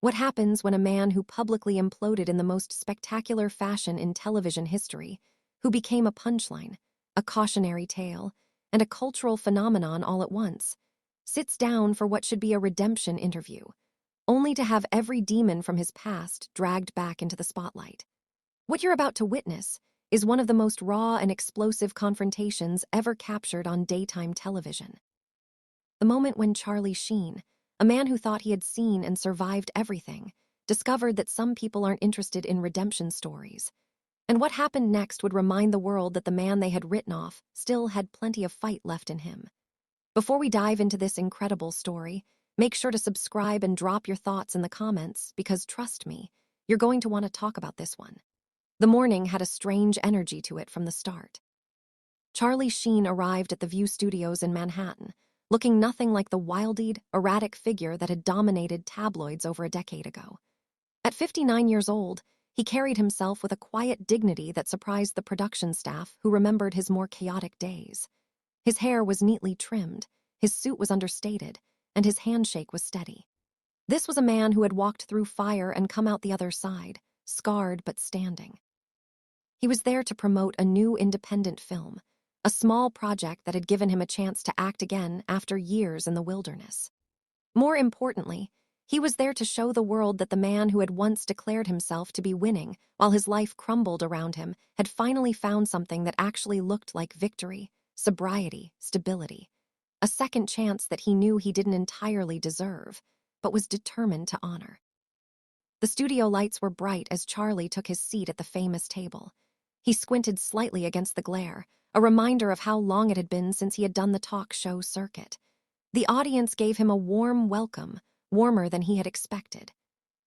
What happens when a man who publicly imploded in the most spectacular fashion in television history, who became a punchline, a cautionary tale, and a cultural phenomenon all at once, sits down for what should be a redemption interview, only to have every demon from his past dragged back into the spotlight? What you're about to witness is one of the most raw and explosive confrontations ever captured on daytime television. The moment when Charlie Sheen, a man who thought he had seen and survived everything, discovered that some people aren't interested in redemption stories. And what happened next would remind the world that the man they had written off still had plenty of fight left in him. Before we dive into this incredible story, make sure to subscribe and drop your thoughts in the comments because, trust me, you're going to want to talk about this one. The morning had a strange energy to it from the start. Charlie Sheen arrived at the View Studios in Manhattan, looking nothing like the wild-eyed, erratic figure that had dominated tabloids over a decade ago. At 59 years old, he carried himself with a quiet dignity that surprised the production staff who remembered his more chaotic days. His hair was neatly trimmed, his suit was understated, and his handshake was steady. This was a man who had walked through fire and come out the other side, scarred but standing. He was there to promote a new independent film, a small project that had given him a chance to act again after years in the wilderness. More importantly, he was there to show the world that the man who had once declared himself to be winning while his life crumbled around him had finally found something that actually looked like victory, sobriety, stability. A second chance that he knew he didn't entirely deserve, but was determined to honor. The studio lights were bright as Charlie took his seat at the famous table. He squinted slightly against the glare, a reminder of how long it had been since he had done the talk show circuit. The audience gave him a warm welcome, warmer than he had expected.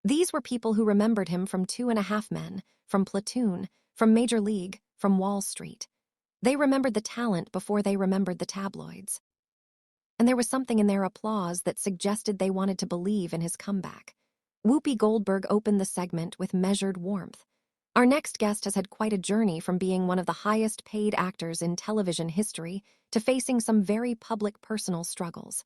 These were people who remembered him from 2.5 Men, from Platoon, from Major League, from Wall Street. They remembered the talent before they remembered the tabloids. And there was something in their applause that suggested they wanted to believe in his comeback. Whoopi Goldberg opened the segment with measured warmth. Our next guest has had quite a journey from being one of the highest-paid actors in television history to facing some very public personal struggles.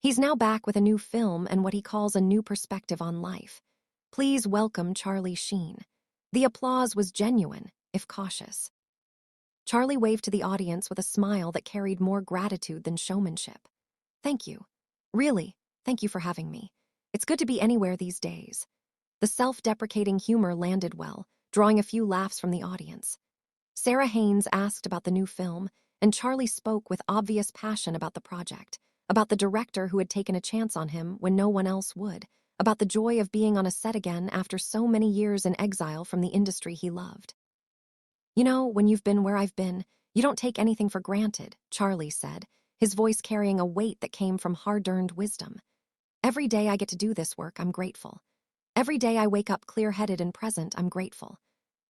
He's now back with a new film and what he calls a new perspective on life. Please welcome Charlie Sheen. The applause was genuine, if cautious. Charlie waved to the audience with a smile that carried more gratitude than showmanship. Thank you. Really, thank you for having me. It's good to be anywhere these days. The self-deprecating humor landed well, drawing a few laughs from the audience. Sarah Haynes asked about the new film, and Charlie spoke with obvious passion about the project, about the director who had taken a chance on him when no one else would, about the joy of being on a set again after so many years in exile from the industry he loved. You know, when you've been where I've been, you don't take anything for granted, Charlie said, his voice carrying a weight that came from hard-earned wisdom. Every day I get to do this work, I'm grateful. Every day I wake up clear-headed and present, I'm grateful.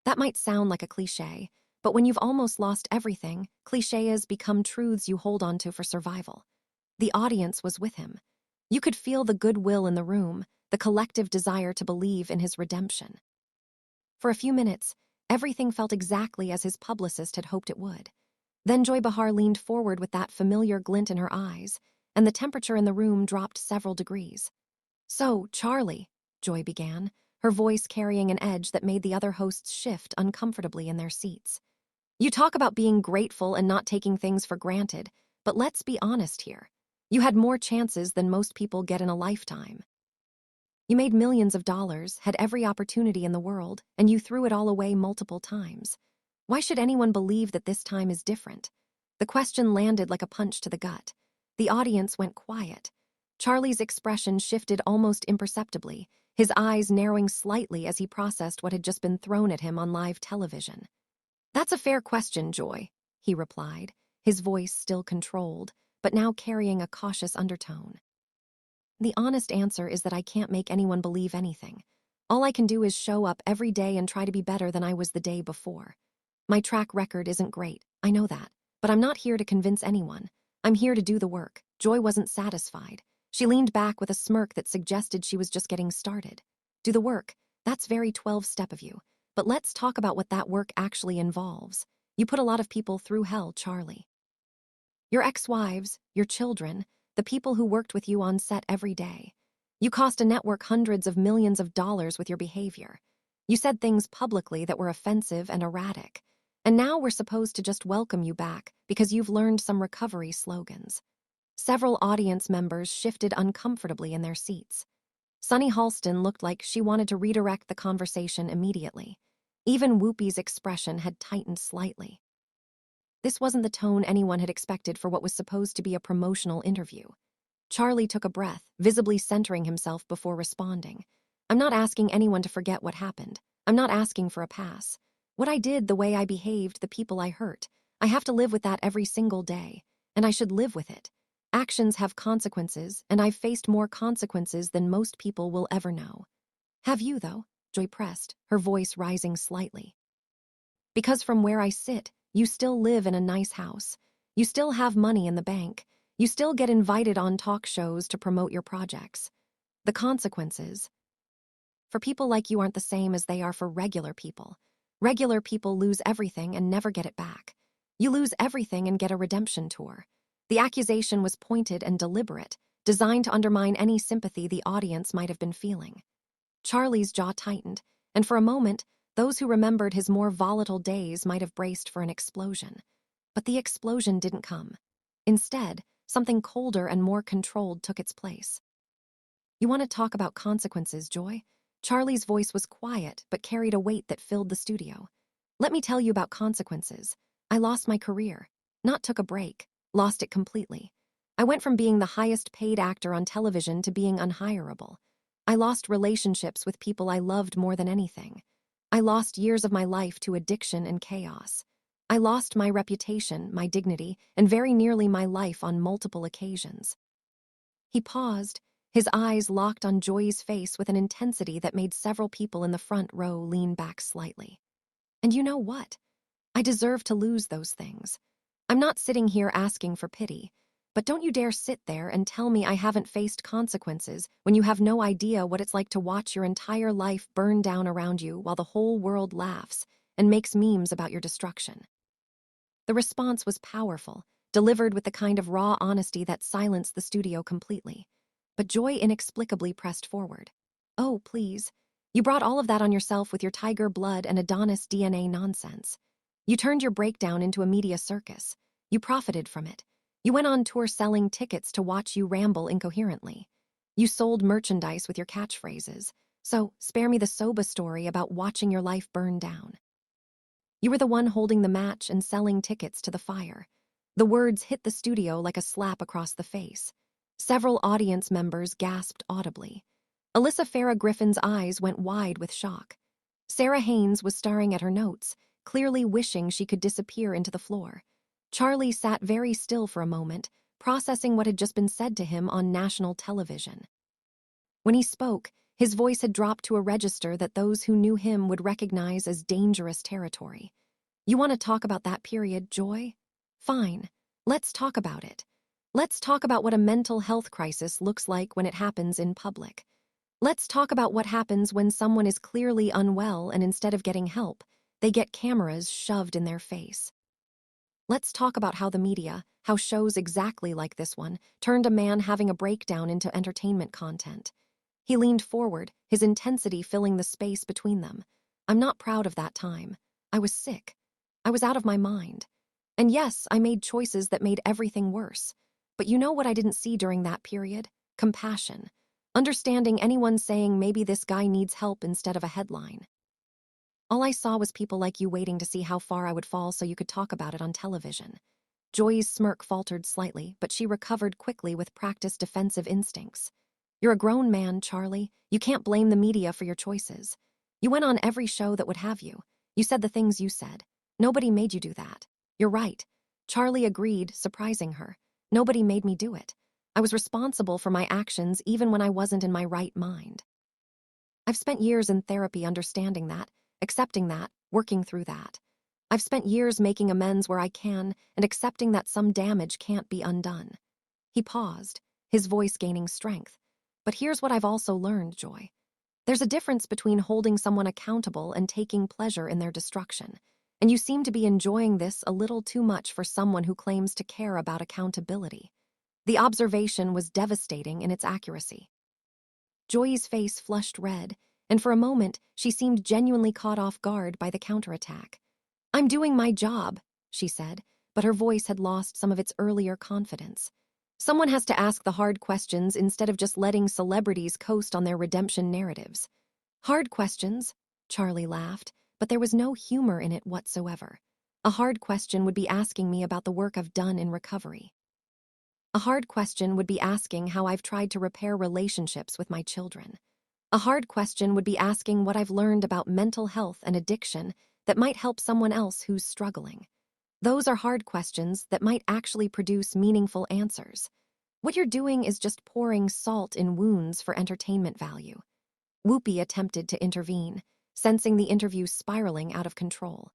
That might sound like a cliché, but when you've almost lost everything, clichés become truths you hold on to for survival. The audience was with him. You could feel the goodwill in the room, the collective desire to believe in his redemption. For a few minutes, everything felt exactly as his publicist had hoped it would. Then Joy Behar leaned forward with that familiar glint in her eyes, and the temperature in the room dropped several degrees. "So, Charlie," Joy began, her voice carrying an edge that made the other hosts shift uncomfortably in their seats. "You talk about being grateful and not taking things for granted, but let's be honest here. You had more chances than most people get in a lifetime. You made millions of dollars, had every opportunity in the world, and you threw it all away multiple times. Why should anyone believe that this time is different?" The question landed like a punch to the gut. The audience went quiet. Charlie's expression shifted almost imperceptibly, his eyes narrowing slightly as he processed what had just been thrown at him on live television. "That's a fair question, Joy," he replied, his voice still controlled, but now carrying a cautious undertone. "The honest answer is that I can't make anyone believe anything. All I can do is show up every day and try to be better than I was the day before. My track record isn't great, I know that, but I'm not here to convince anyone. I'm here to do the work." Joy wasn't satisfied. She leaned back with a smirk that suggested she was just getting started. "Do the work, that's very 12-step of you. But let's talk about what that work actually involves. You put a lot of people through hell, Charlie. Your ex-wives, your children, the people who worked with you on set every day. You cost a network hundreds of millions of dollars with your behavior. You said things publicly that were offensive and erratic. And now we're supposed to just welcome you back because you've learned some recovery slogans. Several audience members shifted uncomfortably in their seats. Sunny Halston looked like she wanted to redirect the conversation immediately. Even Whoopi's expression had tightened slightly. This wasn't the tone anyone had expected for what was supposed to be a promotional interview. Charlie took a breath, visibly centering himself before responding. I'm not asking anyone to forget what happened. I'm not asking for a pass. What I did, the way I behaved, the people I hurt, I have to live with that every single day, and I should live with it. Actions have consequences, and I've faced more consequences than most people will ever know. Have you, though? Joy pressed, her voice rising slightly. Because from where I sit, you still live in a nice house. You still have money in the bank. You still get invited on talk shows to promote your projects. The consequences for people like you aren't the same as they are for regular people. Regular people lose everything and never get it back. You lose everything and get a redemption tour. The accusation was pointed and deliberate, designed to undermine any sympathy the audience might have been feeling. Charlie's jaw tightened, and for a moment, those who remembered his more volatile days might have braced for an explosion. But the explosion didn't come. Instead, something colder and more controlled took its place. You want to talk about consequences, Joy? Charlie's voice was quiet, but carried a weight that filled the studio. Let me tell you about consequences. I lost my career. Not took a break. Lost it completely. I went from being the highest paid actor on television to being unhireable. I lost relationships with people I loved more than anything. I lost years of my life to addiction and chaos. I lost my reputation, my dignity, and very nearly my life on multiple occasions. He paused, his eyes locked on Joy's face with an intensity that made several people in the front row lean back slightly. And you know what? I deserve to lose those things. I'm not sitting here asking for pity, but don't you dare sit there and tell me I haven't faced consequences when you have no idea what it's like to watch your entire life burn down around you while the whole world laughs and makes memes about your destruction. The response was powerful, delivered with the kind of raw honesty that silenced the studio completely. But Joy inexplicably pressed forward. Oh, please. You brought all of that on yourself with your tiger blood and Adonis DNA nonsense. You turned your breakdown into a media circus. You profited from it. You went on tour selling tickets to watch you ramble incoherently. You sold merchandise with your catchphrases. So, spare me the soba story about watching your life burn down. You were the one holding the match and selling tickets to the fire. The words hit the studio like a slap across the face. Several audience members gasped audibly. Alyssa Farrah Griffin's eyes went wide with shock. Sarah Haynes was staring at her notes, clearly wishing she could disappear into the floor. Charlie sat very still for a moment, processing what had just been said to him on national television. When he spoke, his voice had dropped to a register that those who knew him would recognize as dangerous territory. You want to talk about that period, Joy? Fine. Let's talk about it. Let's talk about what a mental health crisis looks like when it happens in public. Let's talk about what happens when someone is clearly unwell and instead of getting help, they get cameras shoved in their face. Let's talk about how the media, how shows exactly like this one, turned a man having a breakdown into entertainment content. He leaned forward, his intensity filling the space between them. I'm not proud of that time. I was sick. I was out of my mind. And yes, I made choices that made everything worse. But you know what I didn't see during that period? Compassion. Understanding anyone saying maybe this guy needs help instead of a headline. All I saw was people like you waiting to see how far I would fall so you could talk about it on television. Joy's smirk faltered slightly, but she recovered quickly with practiced defensive instincts. You're a grown man, Charlie. You can't blame the media for your choices. You went on every show that would have you. You said the things you said. Nobody made you do that. You're right. Charlie agreed, surprising her. Nobody made me do it. I was responsible for my actions even when I wasn't in my right mind. I've spent years in therapy understanding that, accepting that, working through that. I've spent years making amends where I can and accepting that some damage can't be undone. He paused, his voice gaining strength. But here's what I've also learned, Joy. There's a difference between holding someone accountable and taking pleasure in their destruction. And you seem to be enjoying this a little too much for someone who claims to care about accountability. The observation was devastating in its accuracy. Joy's face flushed red, and for a moment, she seemed genuinely caught off guard by the counterattack. "I'm doing my job," she said, but her voice had lost some of its earlier confidence. "Someone has to ask the hard questions instead of just letting celebrities coast on their redemption narratives." "Hard questions?" Charlie laughed, but there was no humor in it whatsoever. "A hard question would be asking me about the work I've done in recovery. A hard question would be asking how I've tried to repair relationships with my children. A hard question would be asking what I've learned about mental health and addiction that might help someone else who's struggling. Those are hard questions that might actually produce meaningful answers. What you're doing is just pouring salt in wounds for entertainment value." Whoopi attempted to intervene, sensing the interview spiraling out of control.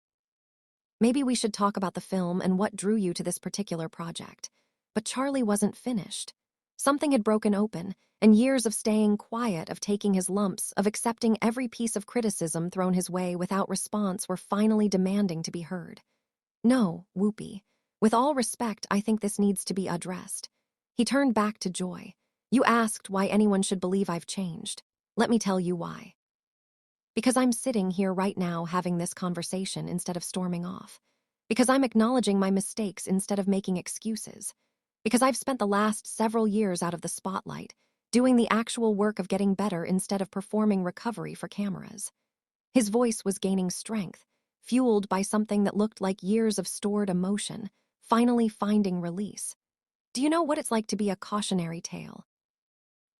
"Maybe we should talk about the film and what drew you to this particular project." But Charlie wasn't finished. Something had broken open, and years of staying quiet, of taking his lumps, of accepting every piece of criticism thrown his way without response were finally demanding to be heard. "No, Whoopi. With all respect, I think this needs to be addressed." He turned back to Joy. "You asked why anyone should believe I've changed. Let me tell you why. Because I'm sitting here right now having this conversation instead of storming off. Because I'm acknowledging my mistakes instead of making excuses. Because I've spent the last several years out of the spotlight, doing the actual work of getting better instead of performing recovery for cameras." His voice was gaining strength, fueled by something that looked like years of stored emotion, finally finding release. "Do you know what it's like to be a cautionary tale?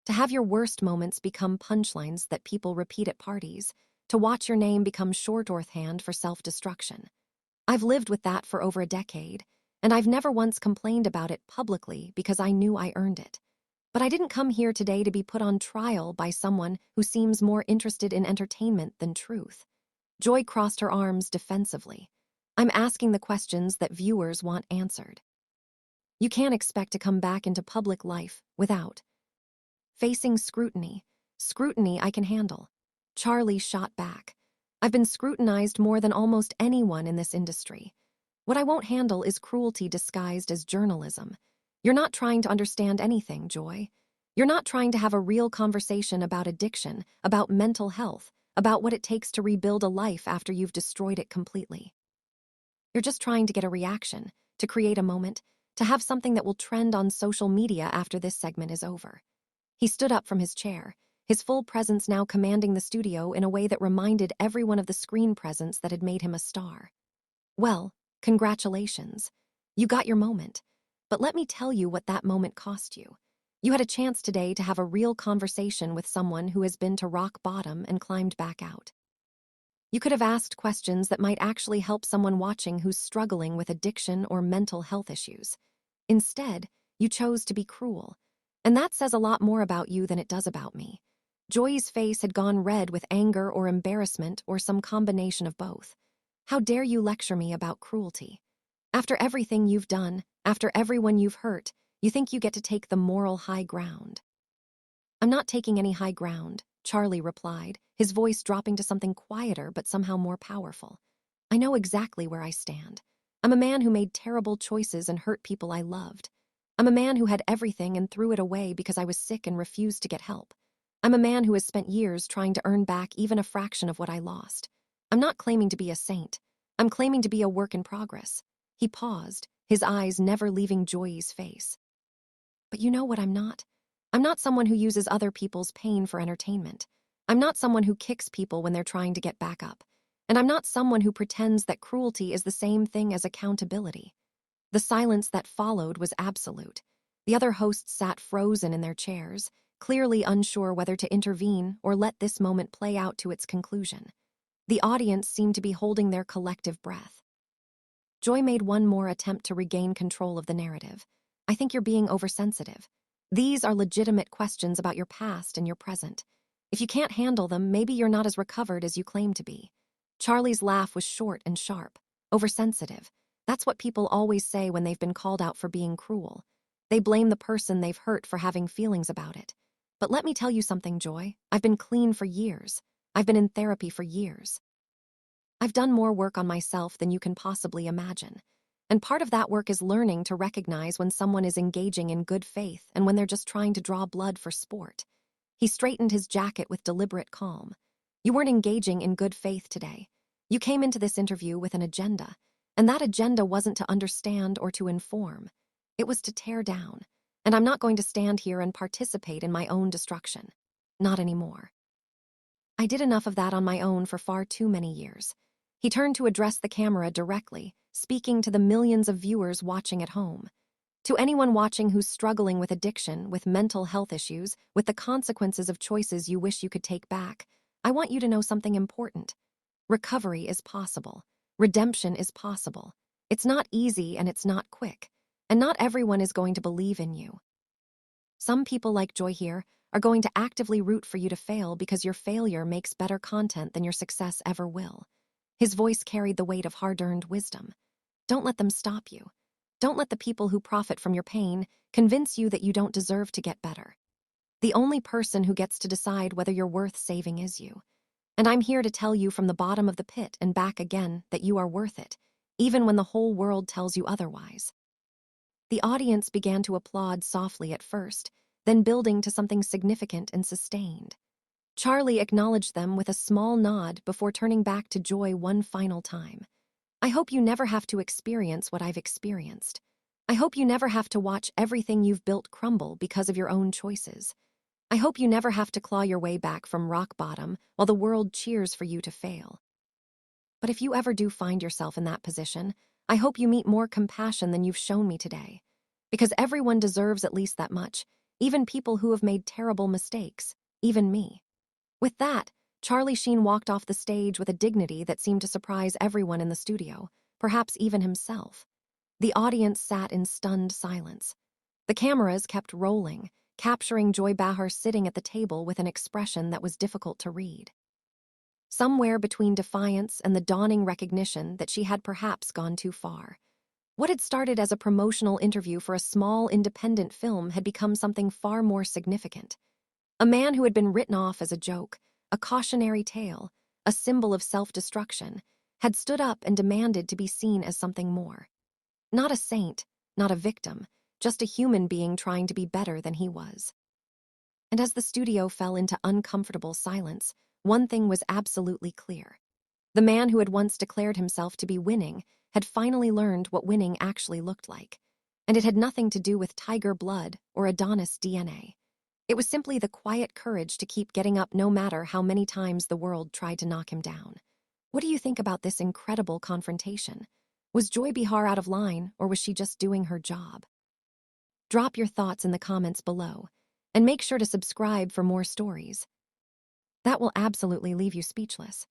To have your worst moments become punchlines that people repeat at parties, to watch your name become shorthand for self-destruction. I've lived with that for over a decade, and I've never once complained about it publicly because I knew I earned it. But I didn't come here today to be put on trial by someone who seems more interested in entertainment than truth." Joy crossed her arms defensively. "I'm asking the questions that viewers want answered. You can't expect to come back into public life without facing scrutiny. Scrutiny I can handle." Charlie shot back. "I've been scrutinized more than almost anyone in this industry. What I won't handle is cruelty disguised as journalism. You're not trying to understand anything, Joy. You're not trying to have a real conversation about addiction, about mental health, about what it takes to rebuild a life after you've destroyed it completely. You're just trying to get a reaction, to create a moment, to have something that will trend on social media after this segment is over." He stood up from his chair, his full presence now commanding the studio in a way that reminded everyone of the screen presence that had made him a star. "Well, congratulations. You got your moment. But let me tell you what that moment cost you. You had a chance today to have a real conversation with someone who has been to rock bottom and climbed back out. You could have asked questions that might actually help someone watching who's struggling with addiction or mental health issues. Instead, you chose to be cruel. And that says a lot more about you than it does about me." Joy's face had gone red with anger or embarrassment or some combination of both. "How dare you lecture me about cruelty? After everything you've done, after everyone you've hurt, you think you get to take the moral high ground." "I'm not taking any high ground," Charlie replied, his voice dropping to something quieter but somehow more powerful. "I know exactly where I stand. I'm a man who made terrible choices and hurt people I loved. I'm a man who had everything and threw it away because I was sick and refused to get help. I'm a man who has spent years trying to earn back even a fraction of what I lost. I'm not claiming to be a saint. I'm claiming to be a work in progress." He paused, his eyes never leaving Joy's face. "But you know what I'm not? I'm not someone who uses other people's pain for entertainment. I'm not someone who kicks people when they're trying to get back up. And I'm not someone who pretends that cruelty is the same thing as accountability." The silence that followed was absolute. The other hosts sat frozen in their chairs, clearly unsure whether to intervene or let this moment play out to its conclusion. The audience seemed to be holding their collective breath. Joy made one more attempt to regain control of the narrative. "I think you're being oversensitive. These are legitimate questions about your past and your present. If you can't handle them, maybe you're not as recovered as you claim to be." Charlie's laugh was short and sharp. "Oversensitive. That's what people always say when they've been called out for being cruel. They blame the person they've hurt for having feelings about it. But let me tell you something, Joy. I've been clean for years. I've been in therapy for years. I've done more work on myself than you can possibly imagine. And part of that work is learning to recognize when someone is engaging in good faith and when they're just trying to draw blood for sport. He straightened his jacket with deliberate calm. You weren't engaging in good faith today. You came into this interview with an agenda, and that agenda wasn't to understand or to inform. It was to tear down, and I'm not going to stand here and participate in my own destruction. Not anymore. I did enough of that on my own for far too many years. He turned to address the camera directly, speaking to the millions of viewers watching at home. To anyone watching who's struggling with addiction, with mental health issues, with the consequences of choices you wish you could take back, I want you to know something important. Recovery is possible. Redemption is possible. It's not easy and it's not quick. And not everyone is going to believe in you. Some people like Joy here are going to actively root for you to fail because your failure makes better content than your success ever will. His voice carried the weight of hard-earned wisdom. Don't let them stop you. Don't let the people who profit from your pain convince you that you don't deserve to get better. The only person who gets to decide whether you're worth saving is you. And I'm here to tell you from the bottom of the pit and back again that you are worth it, even when the whole world tells you otherwise. The audience began to applaud softly at first, then building to something significant and sustained. Charlie acknowledged them with a small nod before turning back to Joy one final time. I hope you never have to experience what I've experienced. I hope you never have to watch everything you've built crumble because of your own choices. I hope you never have to claw your way back from rock bottom while the world cheers for you to fail. But if you ever do find yourself in that position, I hope you meet more compassion than you've shown me today. Because everyone deserves at least that much, even people who have made terrible mistakes, even me. With that, Charlie Sheen walked off the stage with a dignity that seemed to surprise everyone in the studio, perhaps even himself. The audience sat in stunned silence. The cameras kept rolling, capturing Joy Behar sitting at the table with an expression that was difficult to read. Somewhere between defiance and the dawning recognition that she had perhaps gone too far. What had started as a promotional interview for a small independent film had become something far more significant. A man who had been written off as a joke, a cautionary tale, a symbol of self-destruction, had stood up and demanded to be seen as something more. Not a saint, not a victim, just a human being trying to be better than he was. And as the studio fell into uncomfortable silence, one thing was absolutely clear. The man who had once declared himself to be winning had finally learned what winning actually looked like. And it had nothing to do with tiger blood or Adonis DNA. It was simply the quiet courage to keep getting up no matter how many times the world tried to knock him down. What do you think about this incredible confrontation? Was Joy Behar out of line, or was she just doing her job? Drop your thoughts in the comments below, and make sure to subscribe for more stories. That will absolutely leave you speechless.